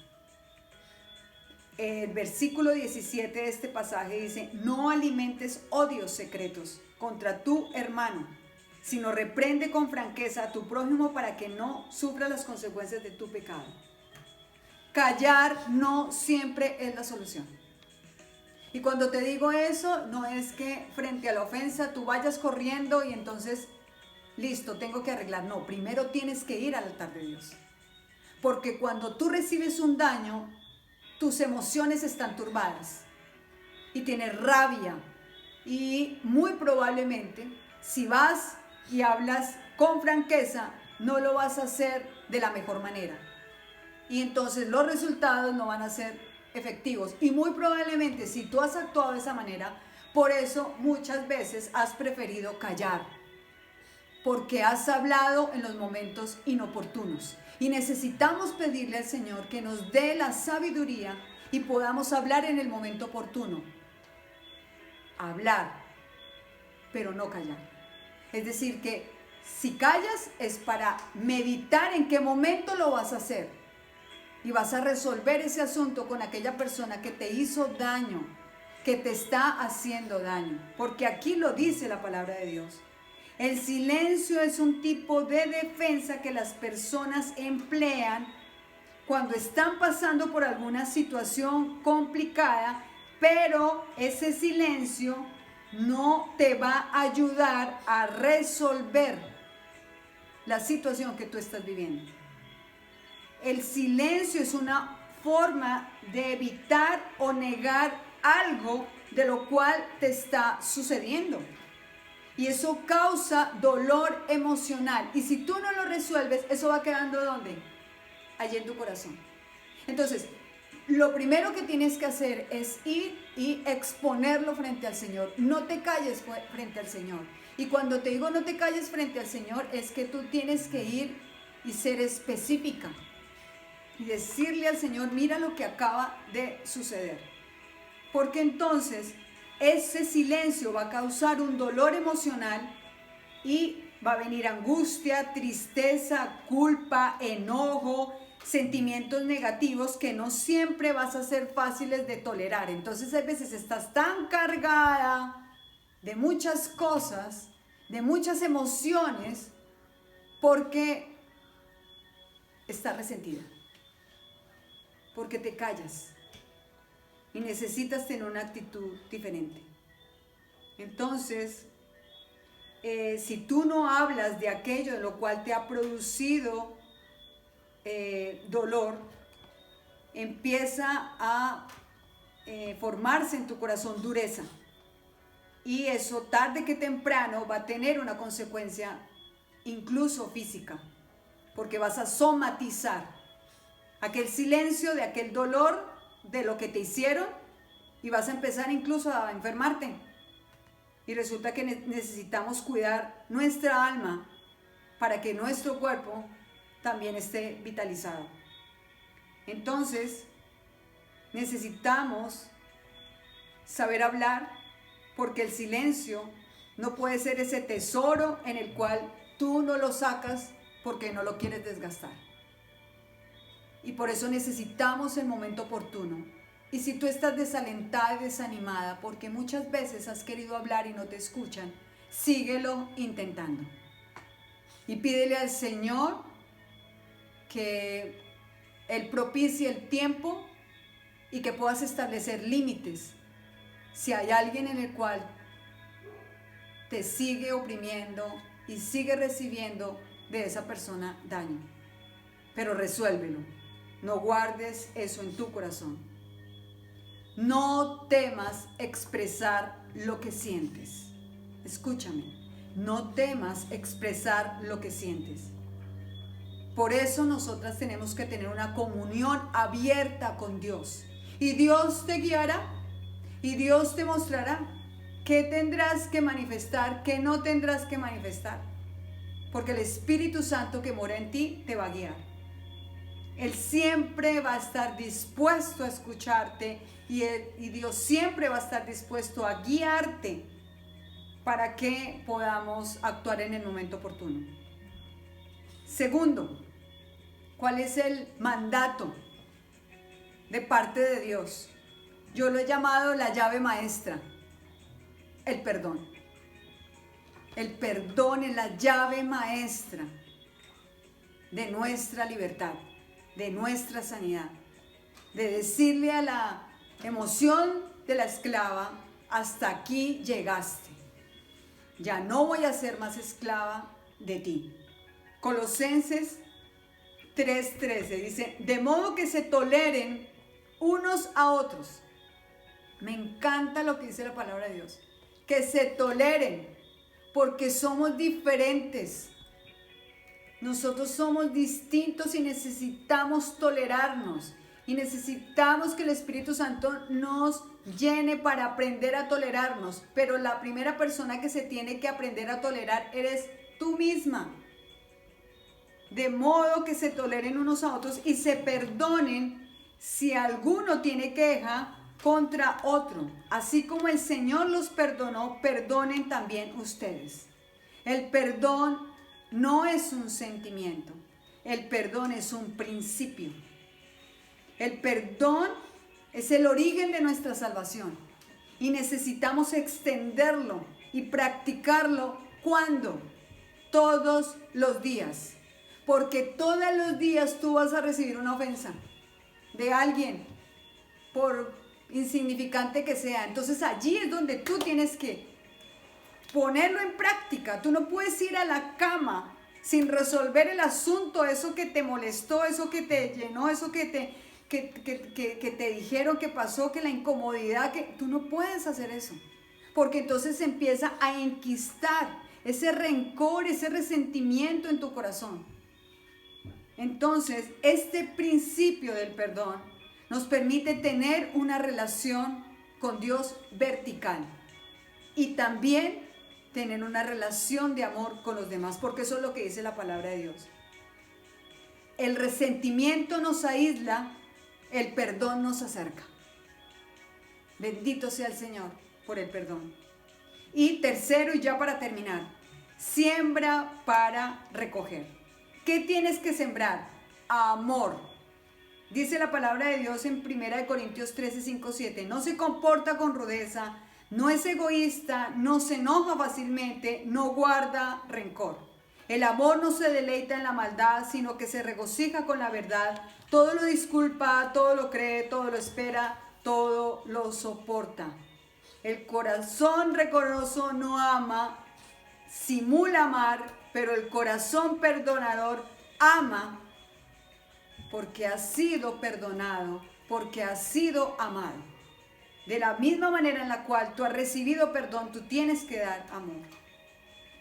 El versículo 17 de este pasaje dice: no alimentes odios secretos contra tu hermano, sino reprende con franqueza a tu prójimo para que no sufra las consecuencias de tu pecado. Callar no siempre es la solución. Y cuando te digo eso, no es que frente a la ofensa tú vayas corriendo y entonces, listo, tengo que arreglar. No, primero tienes que ir al altar de Dios. Porque cuando tú recibes un daño, tus emociones están turbadas y tienes rabia. Y muy probablemente, si vas y hablas con franqueza, no lo vas a hacer de la mejor manera. Y entonces los resultados no van a ser efectivos. Y muy probablemente, si tú has actuado de esa manera, por eso muchas veces has preferido callar. Porque has hablado en los momentos inoportunos. Y necesitamos pedirle al Señor que nos dé la sabiduría y podamos hablar en el momento oportuno. Hablar, pero no callar. Es decir, que si callas es para meditar en qué momento lo vas a hacer. Y vas a resolver ese asunto con aquella persona que te hizo daño, que te está haciendo daño. Porque aquí lo dice la palabra de Dios. El silencio es un tipo de defensa que las personas emplean cuando están pasando por alguna situación complicada, pero ese silencio no te va a ayudar a resolver la situación que tú estás viviendo. El silencio es una forma de evitar o negar algo de lo cual te está sucediendo. Y eso causa dolor emocional. Y si tú no lo resuelves, eso va quedando ¿dónde? Allí en tu corazón. Entonces, lo primero que tienes que hacer es ir y exponerlo frente al Señor. No te calles frente al Señor. Y cuando te digo no te calles frente al Señor, es que tú tienes que ir y ser específica. Y decirle al Señor, mira lo que acaba de suceder. Porque entonces ese silencio va a causar un dolor emocional y va a venir angustia, tristeza, culpa, enojo, sentimientos negativos que no siempre vas a ser fáciles de tolerar. Entonces a veces estás tan cargada de muchas cosas, de muchas emociones, porque estás resentida, porque te callas y necesitas tener una actitud diferente. Entonces, si tú no hablas de aquello de lo cual te ha producido dolor, empieza a formarse en tu corazón dureza. Y eso tarde que temprano va a tener una consecuencia incluso física, porque vas a somatizar aquel silencio de aquel dolor de lo que te hicieron y vas a empezar incluso a enfermarte. Y resulta que necesitamos cuidar nuestra alma para que nuestro cuerpo también esté vitalizado. Entonces, necesitamos saber hablar, porque el silencio no puede ser ese tesoro en el cual tú no lo sacas porque no lo quieres desgastar. Y por eso necesitamos el momento oportuno. Y si tú estás desalentada y desanimada porque muchas veces has querido hablar y no te escuchan, síguelo intentando. Y pídele al Señor que Él propicie el tiempo y que puedas establecer límites. Si hay alguien en el cual te sigue oprimiendo y sigue recibiendo de esa persona daño, pero resuélvelo. No guardes eso en tu corazón. No temas expresar lo que sientes. Escúchame, no temas expresar lo que sientes. Por eso nosotras tenemos que tener una comunión abierta con Dios. Y Dios te guiará y Dios te mostrará qué tendrás que manifestar, qué no tendrás que manifestar. Porque el Espíritu Santo que mora en ti te va a guiar. Él siempre va a estar dispuesto a escucharte y Dios siempre va a estar dispuesto a guiarte para que podamos actuar en el momento oportuno. Segundo, ¿cuál es el mandato de parte de Dios? Yo lo he llamado la llave maestra, el perdón. El perdón es la llave maestra de nuestra libertad, de nuestra sanidad, de decirle a la emoción de la esclava, hasta aquí llegaste, ya no voy a ser más esclava de ti. Colosenses 3:13 dice, de modo que se toleren unos a otros. Me encanta lo que dice la palabra de Dios, que se toleren, porque somos diferentes. Nosotros somos distintos y necesitamos tolerarnos. Y necesitamos que el Espíritu Santo nos llene para aprender a tolerarnos. Pero la primera persona que se tiene que aprender a tolerar eres tú misma. De modo que se toleren unos a otros y se perdonen si alguno tiene queja contra otro. Así como el Señor los perdonó, perdonen también ustedes. El perdón no es un sentimiento, el perdón es un principio. El perdón es el origen de nuestra salvación y necesitamos extenderlo y practicarlo. ¿Cuándo? Todos los días, porque todos los días tú vas a recibir una ofensa de alguien, por insignificante que sea. Entonces allí es donde tú tienes que ponerlo en práctica. Tú no puedes ir a la cama sin resolver el asunto, eso que te molestó, eso que te llenó, eso que te dijeron que pasó, que la incomodidad, que tú no puedes hacer eso. Porque entonces se empieza a enquistar ese rencor, ese resentimiento en tu corazón. Entonces, este principio del perdón nos permite tener una relación con Dios vertical y también tener una relación de amor con los demás, porque eso es lo que dice la palabra de Dios. El resentimiento nos aísla, el perdón nos acerca. Bendito sea el Señor por el perdón. Y tercero, y ya para terminar, siembra para recoger. ¿Qué tienes que sembrar? Amor. Dice la palabra de Dios en 1 Corintios 13, 5, 7. No se comporta con rudeza, no es egoísta, no se enoja fácilmente, no guarda rencor. El amor no se deleita en la maldad, sino que se regocija con la verdad. Todo lo disculpa, todo lo cree, todo lo espera, todo lo soporta. El corazón rencoroso no ama, simula amar, pero el corazón perdonador ama porque ha sido perdonado, porque ha sido amado. De la misma manera en la cual tú has recibido perdón, tú tienes que dar amor.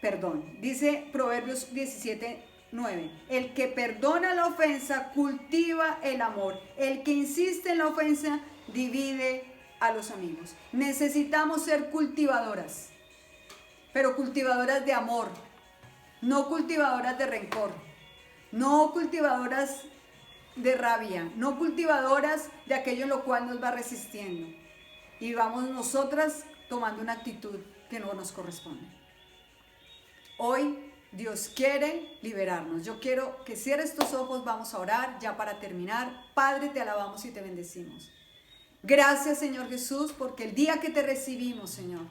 Perdón. Dice Proverbios 17, 9. El que perdona la ofensa cultiva el amor. El que insiste en la ofensa divide a los amigos. Necesitamos ser cultivadoras, pero cultivadoras de amor, no cultivadoras de rencor, no cultivadoras de rabia, no cultivadoras de aquello en lo cual nos va resistiendo. Y vamos nosotras tomando una actitud que no nos corresponde. Hoy Dios quiere liberarnos. Yo quiero que cierres tus ojos, vamos a orar ya para terminar. Padre, te alabamos y te bendecimos. Gracias, Señor Jesús, porque el día que te recibimos, Señor,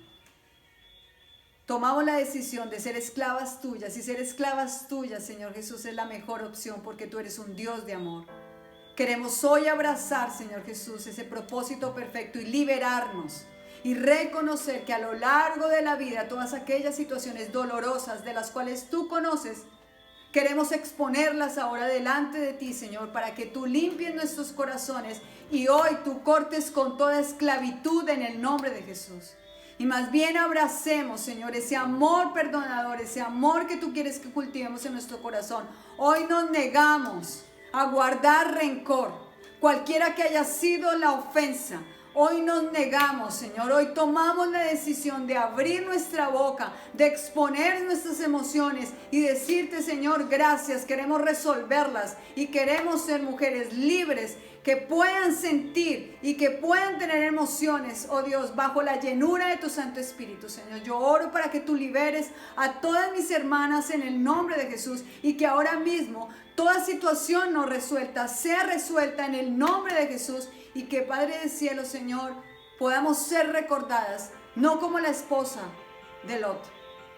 tomamos la decisión de ser esclavas tuyas. Y ser esclavas tuyas, Señor Jesús, es la mejor opción porque tú eres un Dios de amor. Queremos hoy abrazar, Señor Jesús, ese propósito perfecto y liberarnos y reconocer que a lo largo de la vida todas aquellas situaciones dolorosas de las cuales tú conoces, queremos exponerlas ahora delante de ti, Señor, para que tú limpies nuestros corazones y hoy tú cortes con toda esclavitud en el nombre de Jesús. Y más bien abracemos, Señor, ese amor perdonador, ese amor que tú quieres que cultivemos en nuestro corazón. Hoy nos negamos a guardar rencor, cualquiera que haya sido la ofensa. Hoy nos negamos, Señor, hoy tomamos la decisión de abrir nuestra boca, de exponer nuestras emociones y decirte, Señor, gracias, queremos resolverlas y queremos ser mujeres libres que puedan sentir y que puedan tener emociones, oh Dios, bajo la llenura de tu Santo Espíritu, Señor. Yo oro para que tú liberes a todas mis hermanas en el nombre de Jesús y que ahora mismo toda situación no resuelta sea resuelta en el nombre de Jesús y que, Padre del cielo, Señor, podamos ser recordadas, no como la esposa de Lot,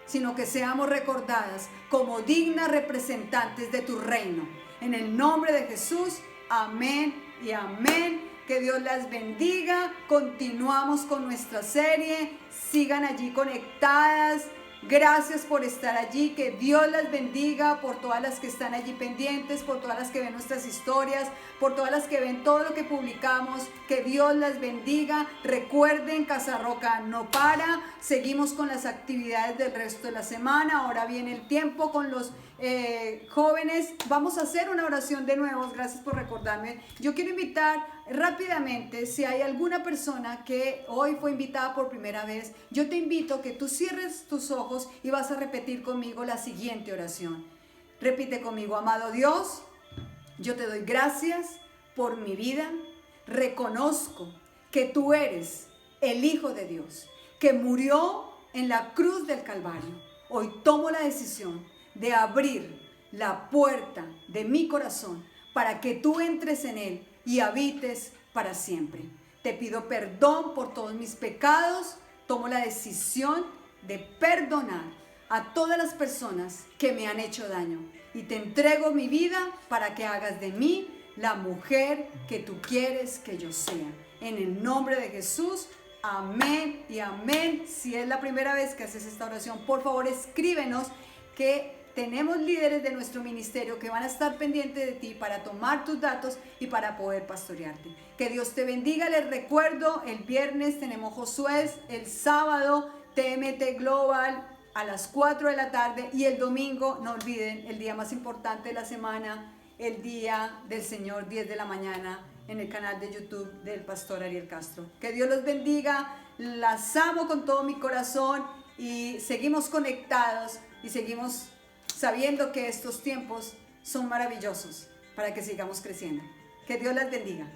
sino que seamos recordadas como dignas representantes de tu reino. En el nombre de Jesús, amén y amén. Que Dios las bendiga. Continuamos con nuestra serie. Sigan allí conectadas. Gracias por estar allí, que Dios las bendiga, por todas las que están allí pendientes, por todas las que ven nuestras historias, por todas las que ven todo lo que publicamos, que Dios las bendiga. Recuerden, Casa Roca no para, seguimos con las actividades del resto de la semana. Ahora viene el tiempo con los jóvenes. Vamos a hacer una oración de nuevo, gracias por recordarme. Yo quiero invitar rápidamente, si hay alguna persona que hoy fue invitada por primera vez, yo te invito a que tú cierres tus ojos y vas a repetir conmigo la siguiente oración. Repite conmigo: amado Dios, yo te doy gracias por mi vida. Reconozco que tú eres el Hijo de Dios, que murió en la cruz del Calvario. Hoy tomo la decisión de abrir la puerta de mi corazón para que tú entres en él y habites para siempre. Te pido perdón por todos mis pecados. Tomo la decisión de perdonar a todas las personas que me han hecho daño y te entrego mi vida para que hagas de mí la mujer que tú quieres que yo sea. En el nombre de Jesús, Amén y amén. Si es la primera vez que haces esta oración, por favor escríbenos, que tenemos líderes de nuestro ministerio que van a estar pendientes de ti para tomar tus datos y para poder pastorearte. Que Dios te bendiga. Les recuerdo, el viernes tenemos Josué, el sábado TMT Global a las 4 de la tarde y el domingo, no olviden, el día más importante de la semana, el Día del Señor, 10 de la mañana, en el canal de YouTube del Pastor Ariel Castro. Que Dios los bendiga, las amo con todo mi corazón y seguimos conectados y seguimos sabiendo que estos tiempos son maravillosos para que sigamos creciendo. Que Dios las bendiga.